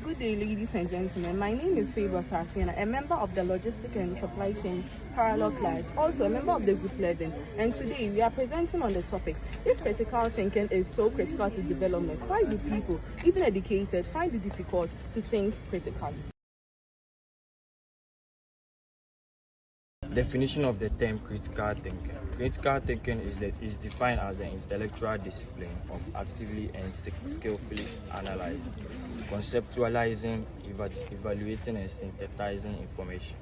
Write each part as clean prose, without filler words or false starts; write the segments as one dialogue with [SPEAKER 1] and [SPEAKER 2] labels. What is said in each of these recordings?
[SPEAKER 1] Good day, ladies and gentlemen. My name is Favor Sarfiana, a member of the Logistic and Supply Chain Parallel class, also a member of the Group 11. And today we are presenting on the topic, if critical thinking is so critical to development, why do people, even educated, find it difficult to think critically?
[SPEAKER 2] Definition of the term critical thinking. Critical thinking is defined as the intellectual discipline of actively and skillfully analyzing, conceptualizing, evaluating, and synthesizing information.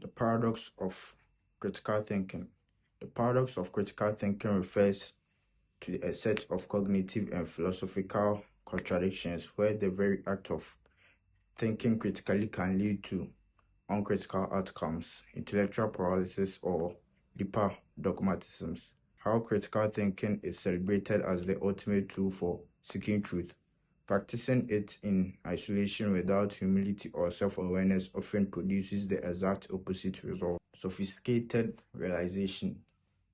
[SPEAKER 3] The paradox of critical thinking. The paradox of critical thinking refers to a set of cognitive and philosophical contradictions where the very act of thinking critically can lead to uncritical outcomes, intellectual paralysis, or deeper dogmatisms. How critical thinking is celebrated as the ultimate tool for seeking truth. Practicing it in isolation without humility or self-awareness often produces the exact opposite result. Sophisticated realization.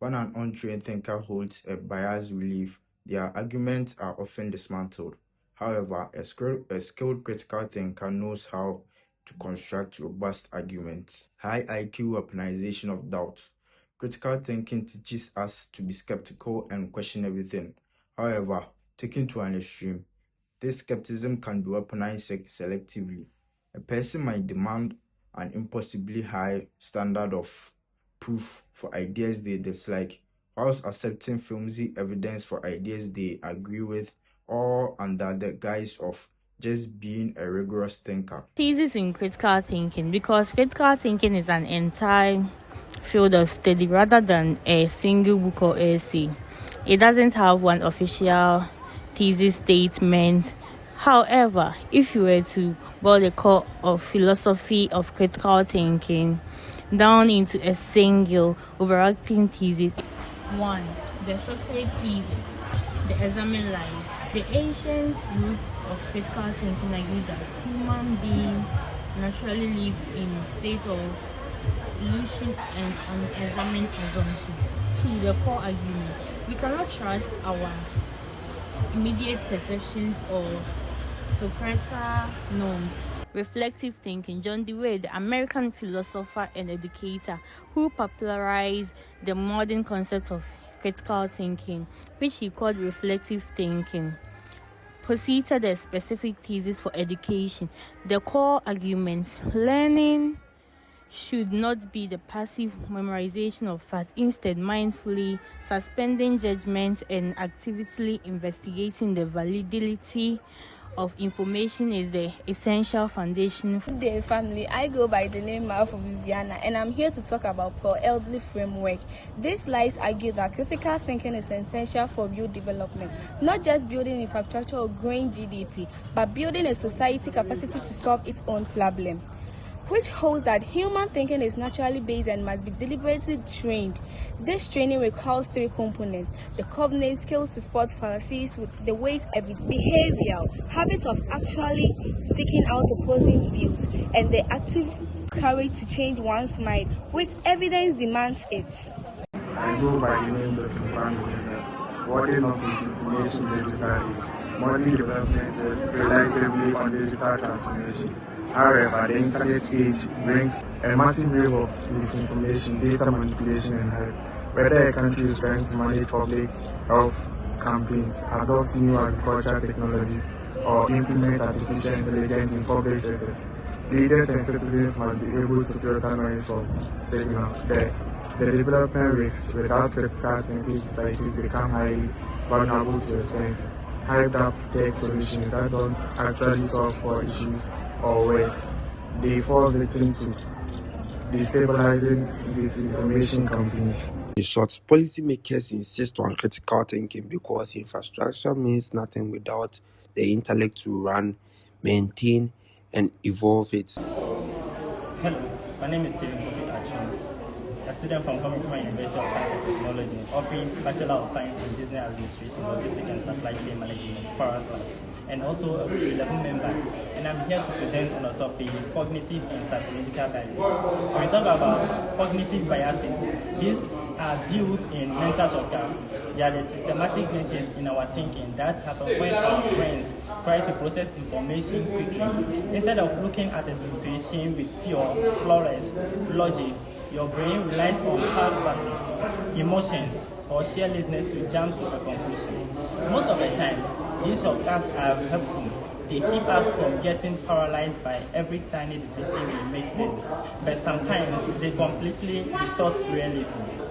[SPEAKER 3] When an untrained thinker holds a biased belief, their arguments are often dismantled. However, a skilled critical thinker knows how to construct robust arguments. High IQ weaponization of doubt. Critical thinking teaches us to be skeptical and question everything. However, taken to an extreme, this skepticism can be weaponized selectively. A person might demand an impossibly high standard of proof for ideas they dislike, whilst accepting flimsy evidence for ideas they agree with, all under the guise of just being a rigorous thinker.
[SPEAKER 4] Thesis in critical thinking, because critical thinking is an entire field of study rather than a single book or essay. It doesn't have one official thesis statement. However, if you were to boil the core of philosophy of critical thinking down into a single overarching thesis: 1. The Socratic thesis, the examine life. The ancient roots of critical thinking agree that human beings naturally live in a state of illusion and unexamined assumptions. 2. The core argument. We cannot trust our immediate perceptions or Socratic norms. Reflective thinking. John Dewey, the American philosopher and educator who popularized the modern concept of critical thinking, which he called reflective thinking, posited a specific thesis for education. The core argument: learning should not be the passive memorization of facts, instead mindfully suspending judgment and actively investigating the validity of information is the essential foundation.
[SPEAKER 5] Good day, family. I go by the name of Viviana, and I'm here to talk about Paul Elderly framework. These slides argue that critical thinking is essential for real development, not just building infrastructure or growing GDP, but building a society capacity to solve its own problem, which holds that human thinking is naturally based and must be deliberately trained. This training requires 3 components: the cognate skills to spot fallacies with the weight of behavioral habits of actually seeking out opposing views, and the active courage to change one's mind, which evidence demands it.
[SPEAKER 6] I go by the name of the Warden of this information digital age, modern development relies heavily on digital transformation. However, the internet age brings a massive wave of misinformation, data manipulation, and hype. Whether a country is trying to manage public health campaigns, adopt new agricultural technologies, or implement artificial intelligence in public sectors, leaders and citizens must be able to filter noise from signal. The development risks without critical thinking societies become highly vulnerable to expensive, hyped-up tech solutions that don't actually solve core issues, or worse, they fall victim to destabilizing disinformation campaigns.
[SPEAKER 7] In short, policymakers insist on critical thinking because infrastructure means nothing without the intellect to run, maintain, and evolve it.
[SPEAKER 8] Hello, my name is Steven Kofi, a student from Commonwealth University of Science and Technology, offering Bachelor of Science in Business Administration, Logistics and Supply Chain Management, Para class, and also a Group 11 member. And I'm here to present on the topic cognitive and psychological biases. When we talk about cognitive biases, these are built in mental structure They are the systematic glitches in our thinking that happen when our brains try to process information quickly. Instead of looking at a situation with pure, flawless logic, your brain relies on past patterns, emotions, or sheer laziness to jump to a conclusion. Most of the time, these shortcuts are helpful. They keep us from getting paralyzed by every tiny decision we make then. But sometimes they completely distort reality.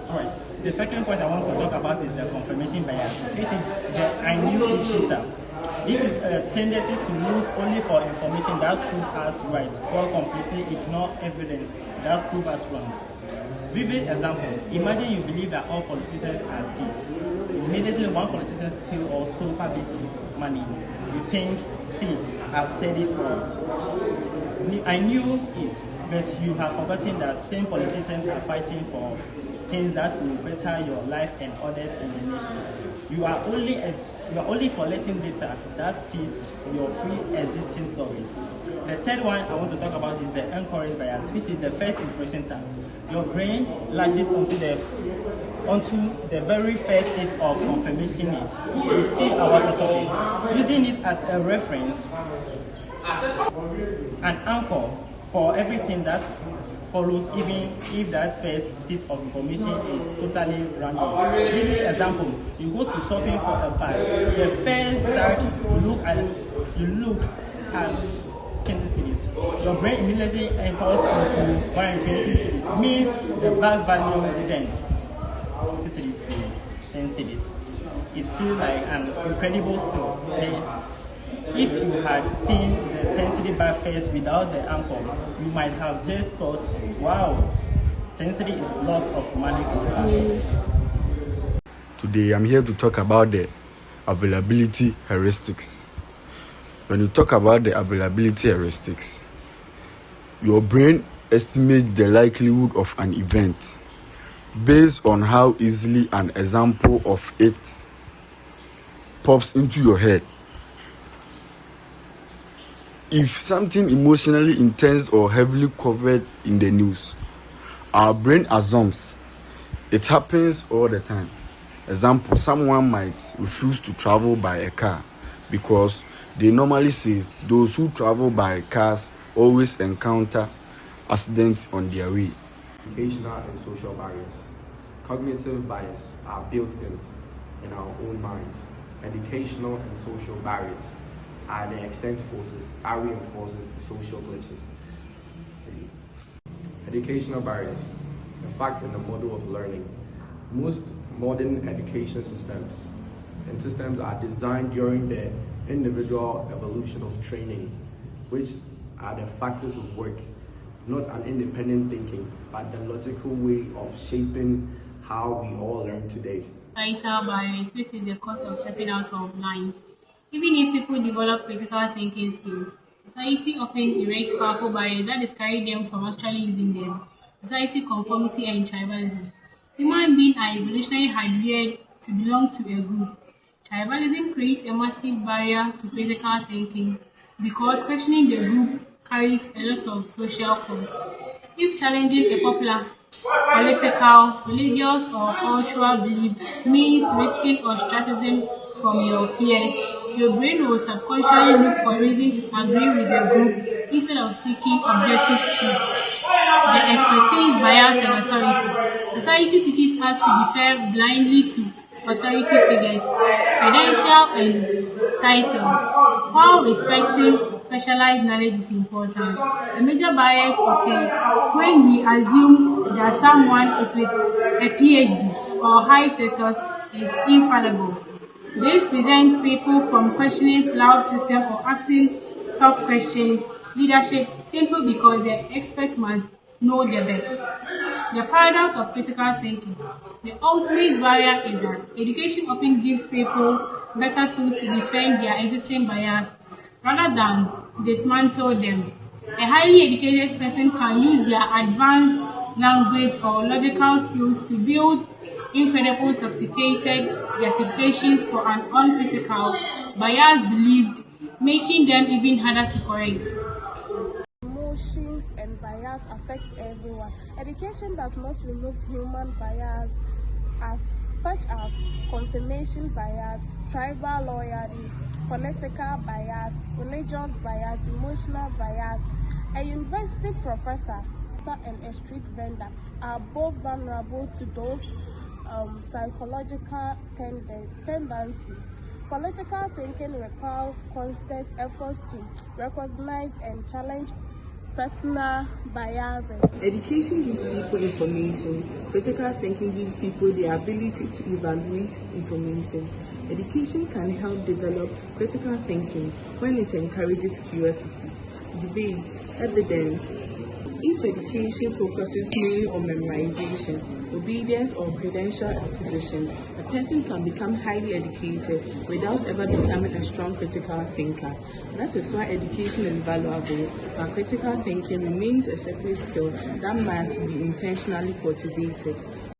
[SPEAKER 8] Alright. The second point I want to talk about is the confirmation bias, which is the I knew it filter. This is a tendency to look only for information that proves us right, or completely ignore evidence that proves us wrong. Vivid example, imagine you believe that all politicians are thieves. Immediately one politician steals or stole public money. You think, see, I've said it all. I knew it, but you have forgotten that same politicians are fighting for things that will better your life and others in the nation. You are only collecting data that fits your pre-existing story. The third one I want to talk about is the encourage bias, which is the first impression tag. Your brain latches onto the very first piece of confirmation it receives about the topic, using it as a reference, an anchor for everything that follows, even if that first piece of information is totally random. Give me an example. You go to shopping for a bag. The first tag you look at 20 cities. Your brain immediately anchors into 120 cities. Means the bag value then 20 cities to 10 cities. It feels like an incredible steal. If you had seen the 10 city bag first without the anchor, you might have just thought, wow, 10 city is lots of money for us.
[SPEAKER 9] Today I'm here to talk about the availability heuristics. When you talk about the availability heuristics, your brain estimates the likelihood of an event based on how easily an example of it pops into your head. If something emotionally intense or heavily covered in the news, our brain assumes it happens all the time. Example, someone might refuse to travel by a car because they normally say those who travel by cars always encounter accidents on their way.
[SPEAKER 7] Educational and social barriers. Cognitive bias are built in our own minds. Educational and social barriers are the extent forces that reinforces the social glitches. Educational barriers, the fact and the model of learning. Most modern education systems are designed during the individual evolution of training, which are the factors of work, not an independent thinking, but the logical way of shaping how we all learn today.
[SPEAKER 10] Societal barriers, which is the cost of stepping out of line. Even if people develop critical thinking skills, society often erects powerful barriers that discourage them from actually using them. Society conformity and tribalism. Human beings are evolutionarily hardwired to belong to a group. Tribalism creates a massive barrier to critical thinking because questioning the group carries a lot of social cost. If challenging a popular political, religious, or cultural belief means risking ostracism from your peers, your brain will subconsciously look for reasons to agree with the group instead of seeking objective truth. The expertise, bias, and authority. Society teaches us to defer blindly to authority figures, credentials, and titles, while respecting specialized knowledge is important. A major bias occurs when we assume that someone is with a PhD or high status is infallible. This prevents people from questioning flawed systems or asking tough questions. Leadership simply because the experts must know the best. The paradox of critical thinking. The ultimate barrier is that education often gives people better tools to defend their existing bias rather than dismantle them. A highly educated person can use their advanced language or logical skills to build incredible sophisticated justifications for an uncritical, biased belief, making them even harder to correct.
[SPEAKER 11] Emotions and bias affect everyone. Education does not remove human bias, such as confirmation bias, tribal loyalty, political bias, religious bias, emotional bias. A university professor and a street vendor are both vulnerable to those psychological tendencies. Political thinking requires constant efforts to recognize and challenge personal biases.
[SPEAKER 1] Education gives people information. Critical thinking gives people the ability to evaluate information. Education can help develop critical thinking when it encourages curiosity, debate, evidence. If education focuses mainly on memorization, obedience, or credential acquisition, a person can become highly educated without ever becoming a strong critical thinker. That is why education is valuable, but critical thinking remains a separate skill that must be intentionally cultivated.